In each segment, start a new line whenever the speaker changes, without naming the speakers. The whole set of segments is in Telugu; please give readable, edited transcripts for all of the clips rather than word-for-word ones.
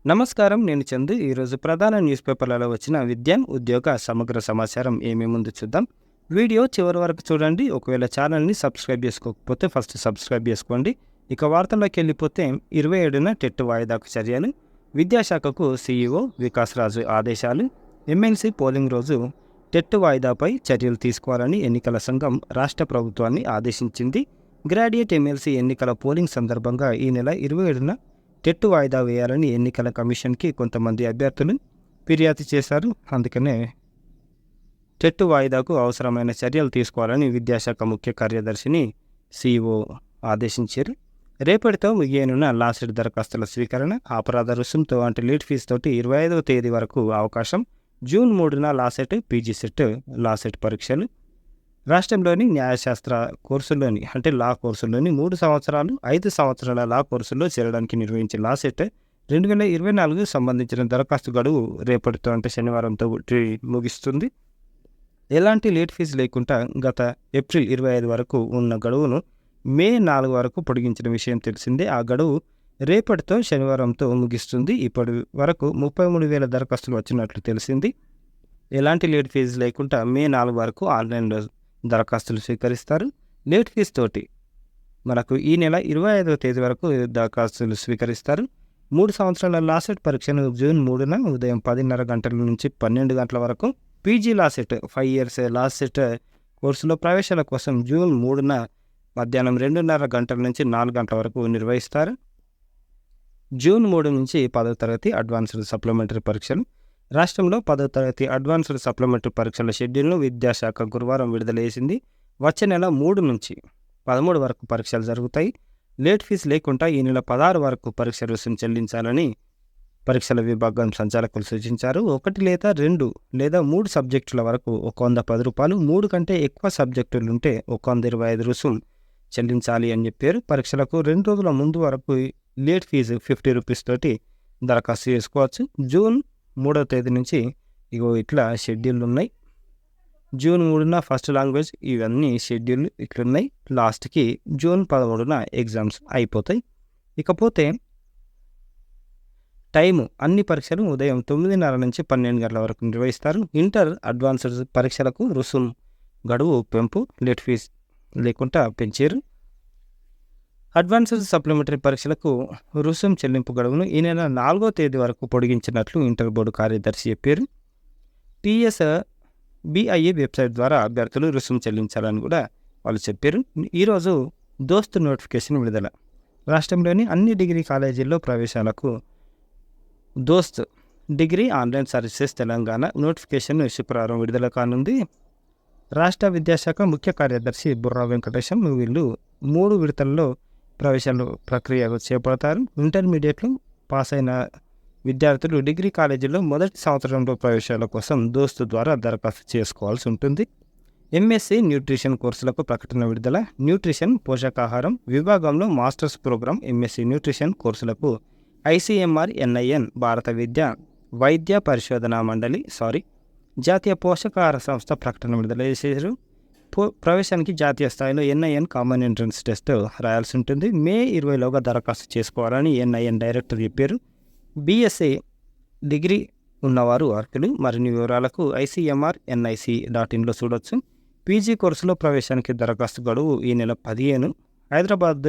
నమస్కారం. నేను చందు. ఈరోజు ప్రధాన న్యూస్ పేపర్లలో వచ్చిన విద్య, ఉద్యోగ సమగ్ర సమాచారం ఏమేముందో చూద్దాం. వీడియో చివరి వరకు చూడండి. ఒకవేళ ఛానల్ని సబ్స్క్రైబ్ చేసుకోకపోతే ఫస్ట్ సబ్స్క్రైబ్ చేసుకోండి. ఇక వార్తల్లోకి వెళ్ళిపోతే 27న టెట్ వాయిదాకు చర్యలు, విద్యాశాఖకు సీఈఓ వికాస్ రాజు ఆదేశాలు, ఎమ్మెల్సీ పోలింగ్ రోజు టెట్ వాయిదాపై చర్యలు తీసుకోవాలని ఎన్నికల సంఘం రాష్ట్ర ప్రభుత్వాన్ని ఆదేశించింది. గ్రాడ్యుయేట్ ఎమ్మెల్సీ ఎన్నికల పోలింగ్ సందర్భంగా ఈ నెల 27న టెట్ వాయిదా వేయాలని ఎన్నికల కమిషన్కి కొంతమంది అభ్యర్థులు ఫిర్యాదు చేశారు. అందుకనే టెట్ వాయిదాకు అవసరమైన చర్యలు తీసుకోవాలని విద్యాశాఖ ముఖ్య కార్యదర్శిని సీఈఓ ఆదేశించారు. రేపటితో ముగియనున్న లాస్ట్ దరఖాస్తుల స్వీకరణ, అపరాధ రుసుంతో అంటే లేట్ ఫీజు తోటి 25వ తేదీ వరకు అవకాశం. జూన్ 3న లాసెట్, పీజీ సెట్, లాసెట్ పరీక్షలు. రాష్ట్రంలోని న్యాయశాస్త్ర కోర్సుల్లోని అంటే లా కోర్సుల్లోని 3 సంవత్సరాలు, 5 సంవత్సరాల లా కోర్సుల్లో చేరడానికి నిర్వహించే లాసెట్ 2024 సంబంధించిన దరఖాస్తు గడువు రేపటితో అంటే శనివారంతో ముగిస్తుంది. ఎలాంటి లేట్ ఫీజు లేకుండా గత ఏప్రిల్ 25 వరకు ఉన్న గడువును మే 4 వరకు పొడిగించిన విషయం తెలిసిందే. ఆ గడువు రేపటితో శనివారంతో ముగిస్తుంది. ఇప్పటి వరకు 33,000 దరఖాస్తులు వచ్చినట్లు తెలిసింది. ఎలాంటి లేట్ ఫీజు లేకుండా మే 4 వరకు ఆన్లైన్లో దరఖాస్తులు స్వీకరిస్తారు. లేట్ ఫీజు తోటి మనకు ఈ నెల 25వ తేదీ వరకు దరఖాస్తులు స్వీకరిస్తారు. 3 సంవత్సరాల లాసెట్ పరీక్షను జూన్ 3న ఉదయం 10:30 గంటల నుంచి 12 గంటల వరకు, పీజీ లాసెట్ 5 ఇయర్స్ లాసెట్ కోర్సులో ప్రవేశాల కోసం జూన్ 3న మధ్యాహ్నం 2:30 గంటల నుంచి 4 గంటల వరకు నిర్వహిస్తారు. జూన్ 3 నుంచి 10వ తరగతి అడ్వాన్స్డ్ సప్లిమెంటరీ పరీక్షలు. రాష్ట్రంలో 10వ తరగతి అడ్వాన్స్డ్ సప్లిమెంటరీ పరీక్షల షెడ్యూల్ను విద్యాశాఖ గురువారం విడుదల చేసింది. వచ్చే నెల 3 నుంచి 13 వరకు పరీక్షలు జరుగుతాయి. లేట్ ఫీజు లేకుండా ఈ నెల 16 వరకు పరీక్ష రుసుము చెల్లించాలని పరీక్షల విభాగం సంచాలకులు సూచించారు. 1 లేదా 2 లేదా 3 సబ్జెక్టుల వరకు 110 రూపాయలు, 3 కంటే ఎక్కువ సబ్జెక్టులుంటే 125 రుసుము చెల్లించాలి అని చెప్పారు. పరీక్షలకు 2 రోజుల ముందు వరకు లేట్ ఫీజు 50 రూపీస్ తోటి దరఖాస్తు చేసుకోవచ్చు. జూన్ 3వ తేదీ నుంచి ఇట్లా షెడ్యూల్ ఉన్నాయి. జూన్ 3న ఫస్ట్ లాంగ్వేజ్, ఇవన్నీ షెడ్యూల్ ఇట్లున్నాయి. లాస్ట్కి జూన్ 13న ఎగ్జామ్స్ అయిపోతాయి. ఇకపోతే టైము, అన్ని పరీక్షలు ఉదయం 9:30 నుంచి 12 గంటల వరకు నిర్వహిస్తారు. ఇంటర్ అడ్వాన్స్డ్ పరీక్షలకు రుసుము గడువు పెంపు, లేట్ ఫీజు లేకుండా పెంచారు. అడ్వాన్స్డ్ సప్లిమెంటరీ పరీక్షలకు రుసుము చెల్లింపు గడువును ఈ నెల 4వ తేదీ వరకు పొడిగించినట్లు ఇంటర్ బోర్డు కార్యదర్శి చెప్పారు. టీఎస్బిఐ వెబ్సైట్ ద్వారా అభ్యర్థులు రుసుము చెల్లించాలని కూడా వాళ్ళు చెప్పారు. ఈరోజు దోస్త్ నోటిఫికేషన్ విడుదల. రాష్ట్రంలోని అన్ని డిగ్రీ కాలేజీల్లో ప్రవేశాలకు దోస్త్ degree online services Telangana notification శుక్రవారం విడుదల కానుంది. రాష్ట్ర విద్యాశాఖ ముఖ్య కార్యదర్శి బుర్రా వెంకటేశం వీళ్ళు 3 విడతల్లో ప్రవేశాల ప్రక్రియ చేపడతారు. ఇంటర్మీడియట్లో పాస్ అయిన విద్యార్థులు డిగ్రీ కాలేజీలో మొదటి సంవత్సరంలో ప్రవేశాల కోసం దోస్తు ద్వారా దరఖాస్తు చేసుకోవాల్సి ఉంటుంది. ఎంఎస్సీ న్యూట్రిషన్ కోర్సులకు ప్రకటన విడుదల. న్యూట్రిషన్ పోషకాహారం విభాగంలో మాస్టర్స్ ప్రోగ్రాం ఎంఎస్సీ న్యూట్రిషన్ కోర్సులకు ఐసీఎంఆర్ ఎన్ఐఎన్ భారత వైద్య పరిశోధనా మండలి జాతీయ పోషకాహార సంస్థ ప్రకటన విడుదల చేశారు. ప్రవేశానికి జాతీయ స్థాయిలో ఎన్ఐఎన్ కామన్ ఎంట్రన్స్ టెస్ట్ రాయాల్సి ఉంటుంది. మే 20లోగా దరఖాస్తు చేసుకోవాలని ఎన్ఐఎన్ డైరెక్టర్ చెప్పారు. బీఎస్సీ డిగ్రీ ఉన్నవారు అర్హులు. మరిన్ని వివరాలకు ICMR.NIC.inలో చూడొచ్చు. పీజీ కోర్సులో ప్రవేశానికి దరఖాస్తు గడువు ఈ నెల 15. హైదరాబాద్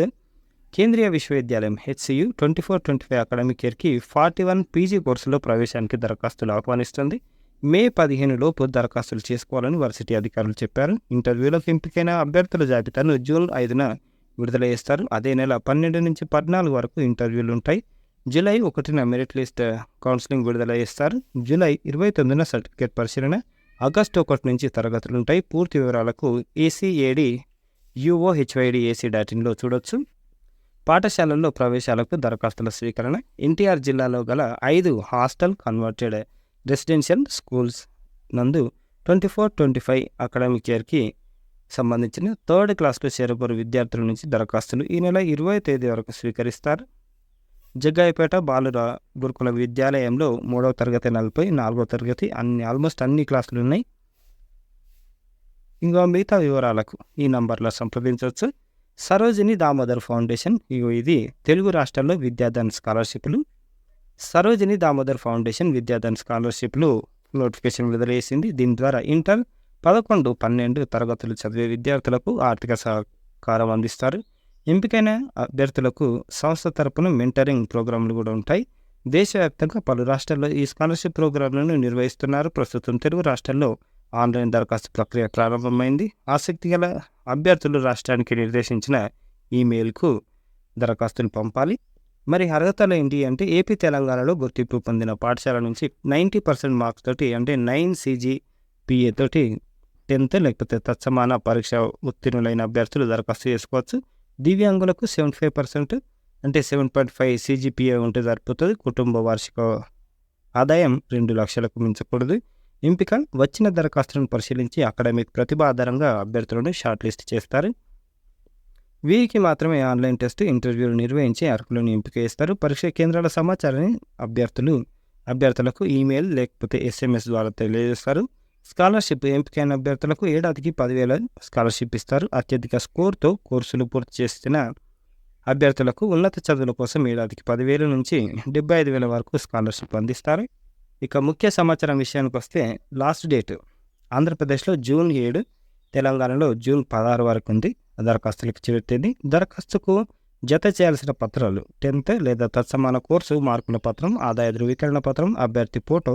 కేంద్రీయ విశ్వవిద్యాలయం HCU 24-25 అకాడమిక్ ఇయర్కి 41 పీజీ కోర్సులో ప్రవేశానికి దరఖాస్తులు ఆహ్వానిస్తుంది. మే 15 లోపు దరఖాస్తులు చేసుకోవాలని వర్సిటీ అధికారులు చెప్పారు. ఇంటర్వ్యూలకు ఎంపికైన అభ్యర్థుల జాబితాను జూన్ 5న విడుదల చేస్తారు. అదే నెల 12 నుంచి 14 వరకు ఇంటర్వ్యూలు ఉంటాయి. జూలై 1న మెరిట్ లిస్ట్ కౌన్సిలింగ్ విడుదల చేస్తారు. జూలై 29న సర్టిఫికేట్ పరిశీలన. ఆగస్టు 1 నుంచి తరగతులు ఉంటాయి. పూర్తి వివరాలకు ACAD.UOHYDAC.inలో చూడొచ్చు. పాఠశాలల్లో ప్రవేశాలకు దరఖాస్తుల స్వీకరణ. ఎన్టీఆర్ జిల్లాలో గల 5 హాస్టల్ కన్వర్టెడ్ రెసిడెన్షియల్ స్కూల్స్ నందు 24-25 అకాడమిక్ ఇయర్కి సంబంధించిన 3rd క్లాస్లో చేరబోరు విద్యార్థుల నుంచి దరఖాస్తులు ఈ నెల 20వ తేదీ వరకు స్వీకరిస్తారు. జగ్గాయపేట బాలుర గురుకుల విద్యాలయంలో 3వ తరగతి 40, 4వ తరగతి ఆల్మోస్ట్ అన్ని క్లాసులు ఉన్నాయి. ఇంకా మిగతా వివరాలకు ఈ నంబర్లో సంప్రదించవచ్చు. సరోజిని దామోదర్ ఫౌండేషన్, ఇది తెలుగు రాష్ట్రాల్లో విద్యాదాన్ స్కాలర్షిప్లు. సరోజిని దామోదర్ ఫౌండేషన్ విద్యాధన్ స్కాలర్షిప్లు నోటిఫికేషన్ విడుదల చేసింది. దీని ద్వారా ఇంటర్ 11, 12 తరగతులు చదివే విద్యార్థులకు ఆర్థిక సహకారం అందిస్తారు. ఎంపికైన అభ్యర్థులకు సంస్థ తరపున మెంటరింగ్ ప్రోగ్రాంలు కూడా ఉంటాయి. దేశవ్యాప్తంగా పలు రాష్ట్రాల్లో ఈ స్కాలర్షిప్ ప్రోగ్రాంలను నిర్వహిస్తున్నారు. ప్రస్తుతం తెలుగు రాష్ట్రాల్లో ఆన్లైన్ దరఖాస్తు ప్రక్రియ ప్రారంభమైంది. ఆసక్తి గల అభ్యర్థులు రాష్ట్రానికి నిర్దేశించిన ఈమెయిల్కు దరఖాస్తులు పంపాలి. మరి అర్హతలు ఏంటి అంటే ఏపీ, తెలంగాణలో గుర్తింపు పొందిన పాఠశాల నుంచి 90% మార్క్స్ తోటి అంటే 9 CGPA తోటి 10th లేకపోతే తత్సమాన పరీక్ష ఉత్తీర్ణులైన అభ్యర్థులు దరఖాస్తు చేసుకోవచ్చు. దివ్యాంగులకు 75% అంటే 7.5 CGPA ఉంటే సరిపోతుంది. కుటుంబ వార్షిక ఆదాయం 2 లక్షలకు మించకూడదు. ఎంపిక వచ్చిన దరఖాస్తులను పరిశీలించి అకాడమిక్ ప్రతిభ ఆధారంగా అభ్యర్థులను షార్ట్ లిస్ట్ చేస్తారు. వీరికి మాత్రమే ఆన్లైన్ టెస్ట్, ఇంటర్వ్యూలు నిర్వహించి అర్హులను ఎంపిక చేస్తారు. పరీక్ష కేంద్రాల సమాచారాన్ని అభ్యర్థులకు ఈమెయిల్ లేకపోతే SMS ద్వారా తెలియజేస్తారు. స్కాలర్షిప్ ఎంపికైన అభ్యర్థులకు ఏడాదికి 10,000 స్కాలర్షిప్ ఇస్తారు. అత్యధిక స్కోర్తో కోర్సులు పూర్తి చేసిన అభ్యర్థులకు ఉన్నత చదువుల కోసం ఏడాదికి 10,000 నుంచి 75,000 వరకు స్కాలర్షిప్ అందిస్తారు. ఇక ముఖ్య సమాచారం విషయానికి వస్తే లాస్ట్ డేట్ ఆంధ్రప్రదేశ్లో June 7, తెలంగాణలో June 16 వరకు ఉంది. దరఖాస్తులకు చివరి తేదీ. దరఖాస్తుకు జత చేయాల్సిన పత్రాలు 10th లేదా తత్సమాన కోర్సు మార్కుల పత్రం, ఆదాయ ధృవీకరణ పత్రం, అభ్యర్థి ఫోటో,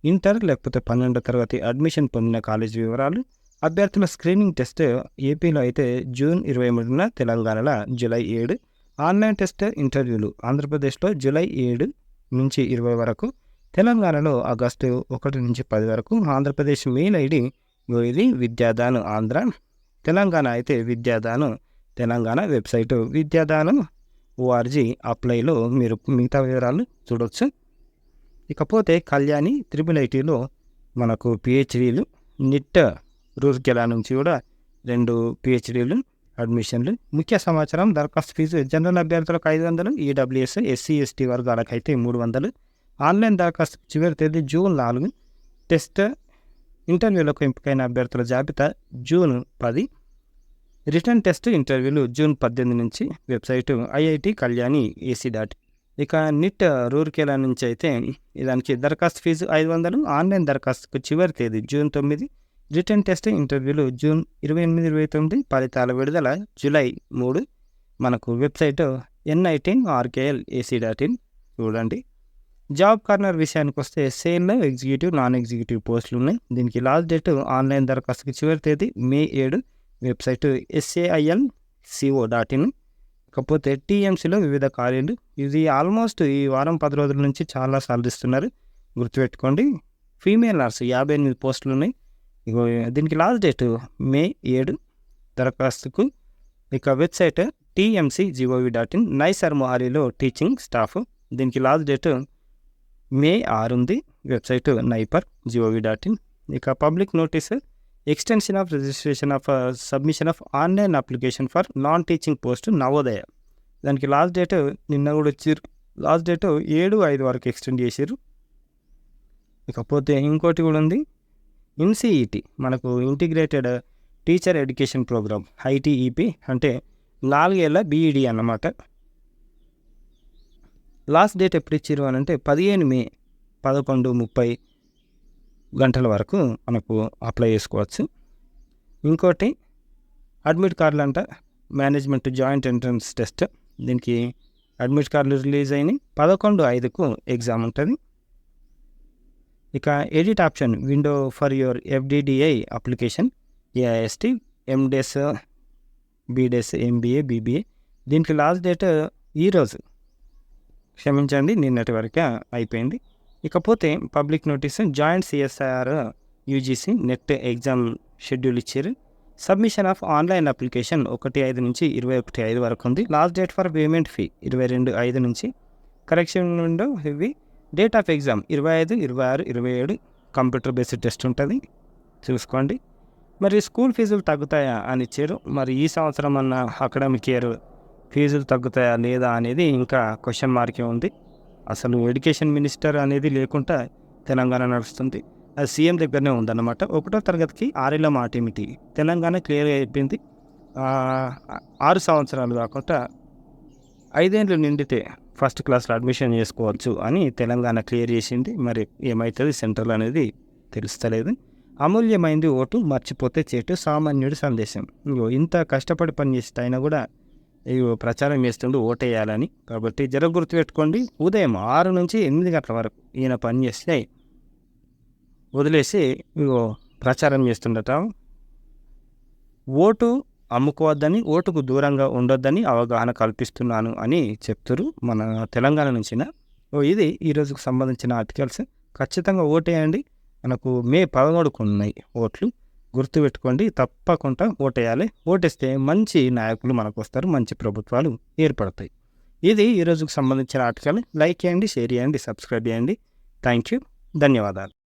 ఇంటర్ లేకపోతే 12వ తరగతి అడ్మిషన్ పొందిన కాలేజీ వివరాలు. అభ్యర్థుల స్క్రీనింగ్ టెస్ట్ ఏపీలో అయితే June 23, తెలంగాణలో July 7. ఆన్లైన్ టెస్ట్, ఇంటర్వ్యూలు ఆంధ్రప్రదేశ్లో July 7 నుంచి 20 వరకు, తెలంగాణలో August 1 నుంచి 10 వరకు. ఆంధ్రప్రదేశ్ మెయిల్ ID ఇది విద్యాదాన్ ఆంధ్ర, తెలంగాణ అయితే విద్యాదాన్ తెలంగాణ. Website Vidyadhan org. అప్లైలో మీరు మిగతా వివరాలు చూడవచ్చు. ఇకపోతే కళ్యాణి IIITలో మనకు PhDలు, నిట్ రూర్కెలా నుంచి కూడా 2 PhDలు అడ్మిషన్లు. ముఖ్య సమాచారం దరఖాస్తు ఫీజు జనరల్ అభ్యర్థులకు 500, EWS SC ST వర్గాలకు అయితే 300. ఆన్లైన్ దరఖాస్తు చివరి తేదీ June 4. టెస్ట్, ఇంటర్వ్యూలకు ఎంపికైన అభ్యర్థుల జాబితా June 10. రిటర్న్ టెస్ట్, ఇంటర్వ్యూలు June 18 నుంచి. Website IIT Kalyani AC. ఇక నిట్ రూర్కెలా నుంచి అయితే దానికి దరఖాస్తు ఫీజు 500. ఆన్లైన్ దరఖాస్తుకు చివరి తేదీ June 9. రిటర్న్ టెస్ట్, ఇంటర్వ్యూలు June 28, 29. ఫలితాల విడుదల July 3. మనకు వెబ్సైటు NIT-RKL-AC.in చూడండి. జాబ్ కార్నర్ విషయానికి వస్తే సేల్లో ఎగ్జిక్యూటివ్, నాన్ ఎగ్జిక్యూటివ్ పోస్టులు ఉన్నాయి. దీనికి లాస్ట్ డేట్ ఆన్లైన్ దరఖాస్తుకి చివరి తేదీ May 7. Website SAILCO.in. ఇకపోతే TMCలో వివిధ ఖాళీలు. ఇది ఆల్మోస్ట్ ఈ వారం 10 రోజుల నుంచి చాలా సాలరిస్తున్నారు, గుర్తుపెట్టుకోండి. ఫీమేల్ నర్స్ 58 పోస్టులు ఉన్నాయి. దీనికి లాస్ట్ డేట్ May 7 దరఖాస్తుకు. ఇక వెబ్సైట్ TMC.gov.in. నైసర్ మొహాలీలో టీచింగ్ స్టాఫ్. దీనికి లాస్ట్ డేట్ May 6 ఉంది. Website naiper.gov.in. ఇక public notice extension of registration of submission of online application for non teaching post Navodaya. దానికి లాస్ట్ డేట్ నిన్న కూడా వచ్చారు. లాస్ట్ డేట్ 7/5 వరకు ఎక్స్టెండ్ చేశారు. ఇకపోతే ఇంకోటి కూడా ఉంది, INCET మనకు integrated teacher education programme ITEP అంటే 4 ఏళ్ళ BED అన్నమాట. లాస్ట్ డేట్ ఎప్పుడు ఇచ్చారు అని అంటే 15 May 11:30 గంటల వరకు మనకు అప్లై చేసుకోవచ్చు. ఇంకోటి అడ్మిట్ కార్డులు అంట, మేనేజ్మెంట్ జాయింట్ ఎంట్రన్స్ టెస్ట్. దీనికి అడ్మిట్ కార్డులు రిలీజ్ అయినాయి. 11/5కు ఎగ్జామ్ ఉంటుంది. ఇక edit option window for your FDDI application AIST MDes BDes MBA BBA. దీనికి లాస్ట్ డేట్ ఈరోజు, క్షమించండి నిన్నటి వరకే అయిపోయింది. ఇకపోతే public notice joint CSIR UGC net exam schedule ఇచ్చారు. సబ్మిషన్ ఆఫ్ ఆన్లైన్ అప్లికేషన్ 1/5 నుంచి 21/5 వరకు ఉంది. Last date for payment fee 22/5 నుంచి. కరెక్షన్ విండో ఇవి. Date of exam 25, 26, 27. Computer based test ఉంటుంది, చూసుకోండి. మరి స్కూల్ ఫీజులు తగ్గుతాయా అని ఇచ్చారు. మరి ఈ సంవత్సరం అన్న అకాడమిక్ ఇయర్ ఫీజులు తగ్గుతాయా లేదా అనేది ఇంకా క్వశ్చన్ మార్కే ఉంది. అసలు ఎడ్యుకేషన్ మినిస్టర్ అనేది లేకుండా తెలంగాణ నడుస్తుంది. అది సీఎం దగ్గరనే ఉందన్నమాట. 1వ తరగతికి 6 ఏళ్ల మాట ఏమిటి, తెలంగాణ క్లియర్గా అయిపోయింది. 6 సంవత్సరాలు కాకుండా 5 ఏళ్ళు నిండితే ఫస్ట్ క్లాస్లో అడ్మిషన్ చేసుకోవచ్చు అని తెలంగాణ క్లియర్ చేసింది. మరి ఏమవుతుంది సెంట్రల్ అనేది తెలుస్తలేదు. అమూల్యమైంది ఓటు, మర్చిపోతే చేటు, సామాన్యుడి సందేశం. ఇగో ఇంత కష్టపడి పని చేస్తే అయినా కూడా ఇగో ప్రచారం చేస్తుండే ఓటేయాలని. కాబట్టి జర గుర్తుపెట్టుకోండి, ఉదయం 6 నుంచి 8 గంటల వరకు ఈయన పని చేస్తే వదిలేసి ఇగో ప్రచారం చేస్తుండట. ఓటు అమ్ముకోవద్దని, ఓటుకు దూరంగా ఉండొద్దని అవగాహన కల్పిస్తున్నాను అని చెప్తారు మన తెలంగాణ నుంచిన. ఇది ఈరోజుకు సంబంధించిన ఆర్టికల్స్. ఖచ్చితంగా ఓటేయండి. మనకు మే 13కు ఉన్నాయి ఓట్లు. గుర్తుపెట్టుకోండి, తప్పకుండా ఓటేయాలి. ఓటేస్తే మంచి నాయకులు మనకు వస్తారు, మంచి ప్రభుత్వాలు ఏర్పడతాయి. ఇది ఈరోజుకు సంబంధించిన ఆర్టికల్. లైక్ చేయండి, షేర్ చేయండి, సబ్స్క్రైబ్ చేయండి. థ్యాంక్ యూ, ధన్యవాదాలు.